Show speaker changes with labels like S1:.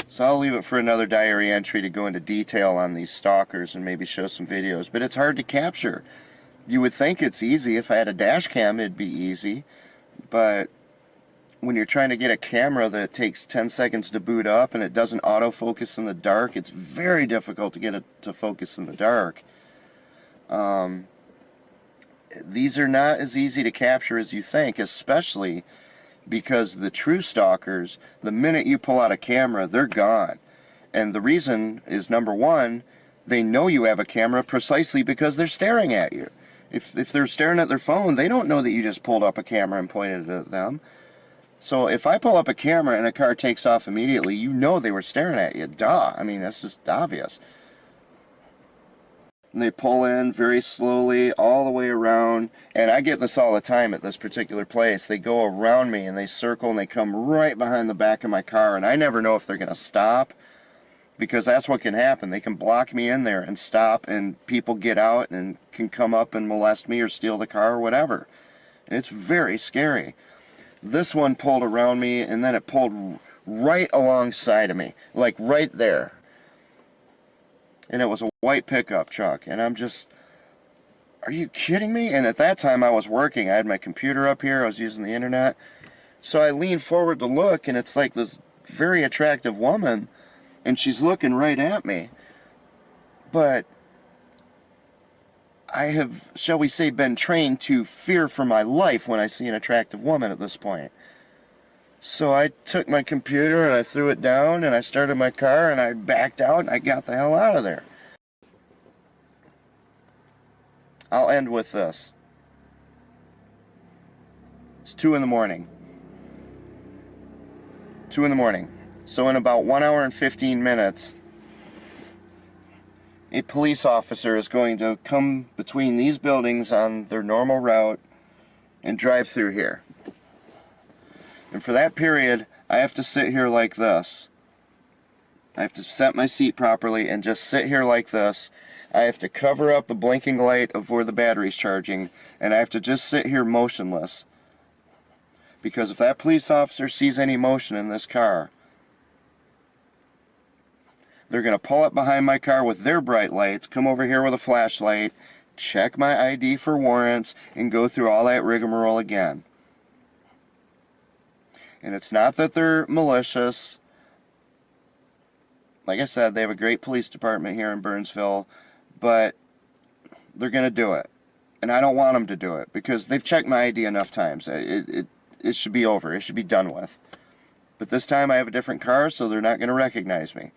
S1: So I'll leave it for another diary entry to go into detail on these stalkers and maybe show some videos, but it's hard to capture. You would think it's easy. If I had a dash cam, it'd be easy, but when you're trying to get a camera that takes 10 seconds to boot up and it doesn't autofocus in the dark, it's very difficult to get it to focus in the dark. These are not as easy to capture as you think, especially because the true stalkers, the minute you pull out a camera, they're gone. And the reason is, number one, they know you have a camera precisely because they're staring at you. If they're staring at their phone, they don't know that you just pulled up a camera and pointed it at them. So if I pull up a camera and a car takes off immediately, you know they were staring at you. Duh. I mean, that's just obvious. And they pull in very slowly all the way around, and I get this all the time at this particular place. They go around me and they circle and they come right behind the back of my car, and I never know if they're going to stop, because that's what can happen. They can block me in there and stop, and people get out and can come up and molest me or steal the car or whatever. And it's very scary. This one pulled around me, and then it pulled right alongside of me, like right there. And it was a white pickup truck, and I'm just, are you kidding me? And at that time I was working. I had my computer up here, I was using the internet. So I leaned forward to look, and it's like this very attractive woman, and she's looking right at me. But I have, shall we say, been trained to fear for my life when I see an attractive woman at this point. So I took my computer and I threw it down and I started my car and I backed out and I got the hell out of there. I'll end with this. It's 2 in the morning. 2 in the morning. So in about 1 hour and 15 minutes, a police officer is going to come between these buildings on their normal route and drive through here. And for that period, I have to sit here like this. I have to set my seat properly and just sit here like this. I have to cover up the blinking light of where the battery's charging, and I have to just sit here motionless. Because if that police officer sees any motion in this car, they're going to pull up behind my car with their bright lights, come over here with a flashlight, check my ID for warrants, and go through all that rigmarole again. And it's not that they're malicious. Like I said, they have a great police department here in Burnsville, but they're going to do it. And I don't want them to do it, because they've checked my ID enough times. It should be over. It should be done with. But this time I have a different car, so they're not going to recognize me.